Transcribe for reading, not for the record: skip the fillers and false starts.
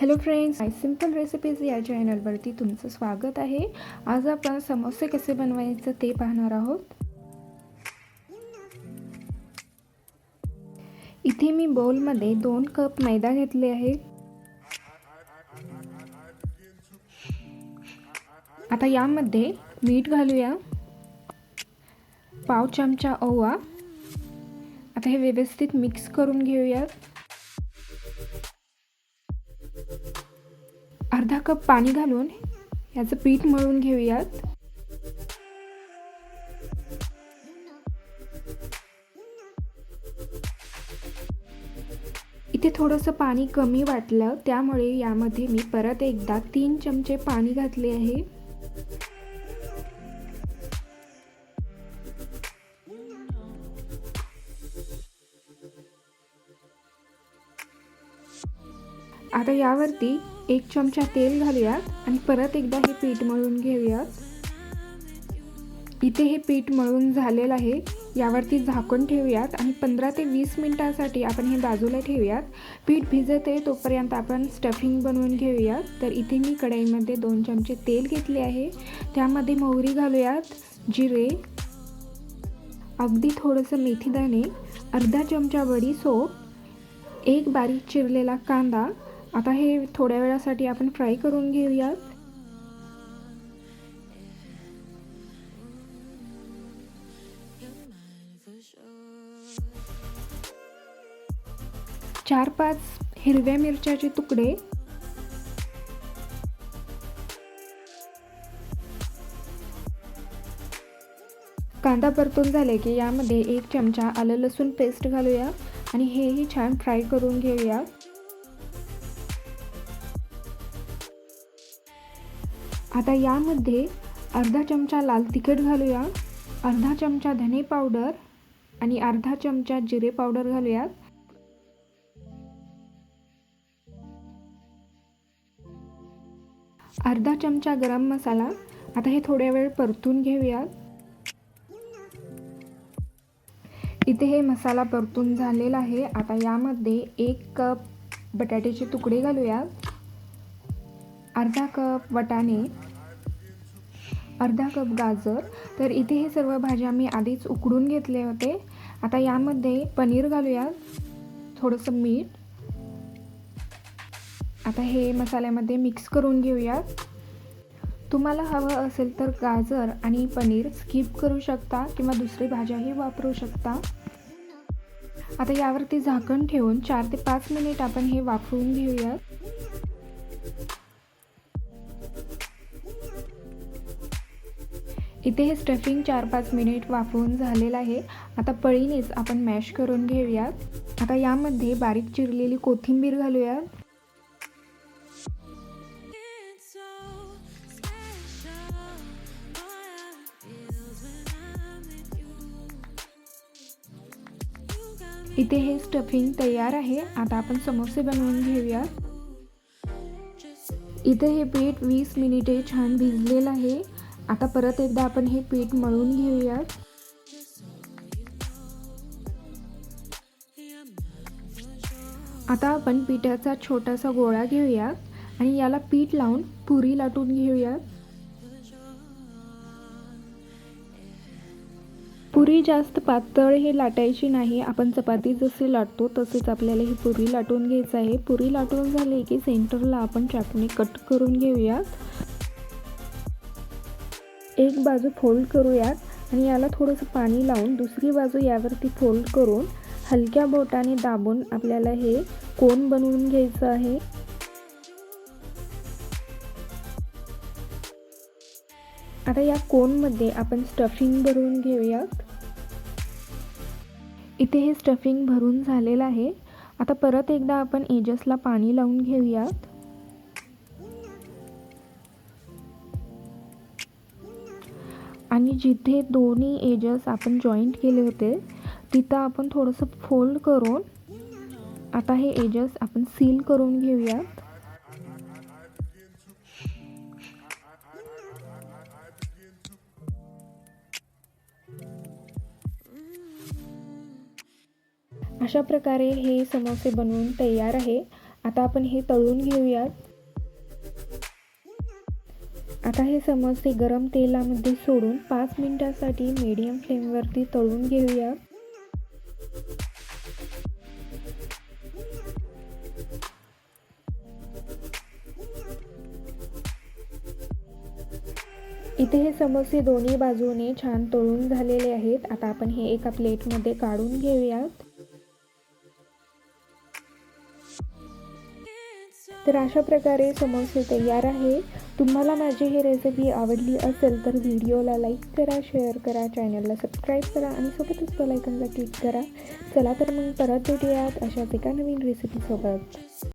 Hello friends, माय simple recipes या चॅनलवरती तुमचं स्वागत आहे। आज आपण समोसे कसे बनवायचे ते पाहणार आहोत। इथे मी बाउलमध्ये 2 कप मैदा घेतले आहे। आता यामध्ये मीठ घालूया, पाव चमचा ओवा। आता हे व्यवस्थित मिक्स करून घेऊया। अर्धा कप पाणी घालून याचं पीठ मळून घेऊयात। इथे थोडंसं पाणी कमी वाटलं, त्यामुळे यामध्ये मी परत एकदा 3 चमचे पाणी घातले आहे। आता यावरती 1 चमचा तेल घालूयात आणि परत एकदा हे पीठ मळून घेऊयात। इथे हे पीठ मळून झालेलं आहे। यावरती झाकण ठेवूयात आणि 15 ते 20 मिनिटांसाठी आपण हे बाजूला ठेवूयात। पीठ भिजत आहे तोपर्यंत आपण स्टफिंग बनवून घेऊयात। तर इथे मी कढईमध्ये 2 चमचे तेल घेतले आहे। त्यामध्ये मोहरी घालूयात, जिरे, अगदी थोडंसं मेथीदाणे, अर्धा चमचा बडीशेप, 1 बारीक चिरलेला कांदा। आता हे थोड्या वेळासाठी आपण फ्राय करून घेऊयात। 4-5 हिरव्या मिरच्याचे तुकडे, कांदा परतून झाले की यामध्ये 1 चमचा आलं लसूण पेस्ट घालूया आणि हेही छान फ्राय करून घेऊया। आता यामध्ये अर्धा चमचा लाल तिखट घालूया, अर्धा चमचा धने पावडर आणि अर्धा चमचा जिरे पावडर घालूया। अर्धा चमचा गरम मसाला। आता हे थोड्या वेळ परतून घेऊया। इथे हे मसाला परतून झालेला आहे। आता यामध्ये 1 कप बटाट्याचे तुकडे घालूया, अर्धा कप वाटाणे, अर्धा कप गाजर। तर इथे हे सर्व भाज्या मी आधीच उकडून घेतले होते। आता यामध्ये पनीर घालूया, थोडंसं मीठ। आता हे मसाल्यामध्ये मिक्स करून घेऊया। तुम्हाला हवं असेल तर गाजर आणि पनीर स्किप करू शकता किंवा दुसरी भाज्याही वापरू शकता। आता यावरती झाकण ठेवून 4 ते 5 मिनिट आपण हे वाफवून घेऊया। इथे हे स्टफिंग 4-5 मिनिट वाफवून झालेलं आहे। आता पळीनेच आपण मॅश करून घेऊयात। आता यामध्ये बारीक चिरलेली कोथिंबीर घालूया। इथे हे स्टफिंग तयार आहे। आता आपण समोसे बनवून घेऊया। इथे हे पीठ 20 मिनिटे छान भिजलेलं आहे। आता परत एकदा आपण हे पीठ मळून घेऊया। आता आपण पिठाचा छोटासा गोळा घेऊया आणि याला पीठ लावून पुरी लाटून घेऊया। पुरी जास्त पातळ हे लाटायची नाही, आपण चपाती जसे लाटतो तसेच आपल्याला ही पुरी लाटून घ्यायची आहे। पुरी लाटून झाली की सेंटरला आपण चाकूने कट करून घेऊयात। एक बाजू फोल्ड करूयात आणि याला थोडंसं पाणी लावून दुसरी बाजू यावरती फोल्ड करून हलक्या बोटाने दाबून आपल्याला हे कोन बनवून घ्यायचं आहे। आता या कोनमध्ये आपण स्टफिंग भरून घेऊयात। इथे हे स्टफिंग भरून झालेलं आहे। आता परत एकदा आपण एजेसला पाणी लावून घेऊयात। आणि जिथे दोन्ही एजेस आपण जॉईंट केले होते तिथं आपण थोडंसं फोल्ड करून आता हे एजेस आपण सील करून घेऊयात। अशा प्रकारे हे समोसे बनवून तयार आहे। आता आपण हे तळून घेऊयात. आता हे समोसे गरम तेलामध्ये सोडून 5 मिनिटांसाठी मीडियम फ्लेमवरती तळून घेऊयात. इथे हे समोसे दोन्ही बाजूने छान तळून झालेले आहेत. आता आपण हे एका प्लेटमध्ये काढून घेऊयात. तर अशा प्रकारे समोसे तयार आहे. तुम्हाला माझी ही रेसिपी आवडली असेल तर व्हिडिओला लाईक करा, शेअर करा, चॅनलला सबस्क्राईब करा आणि सोबतच बेल आयकॉनला क्लिक करा. चला तर मग परत भेटूयात अशाच एका नवीन रेसिपीसोबत.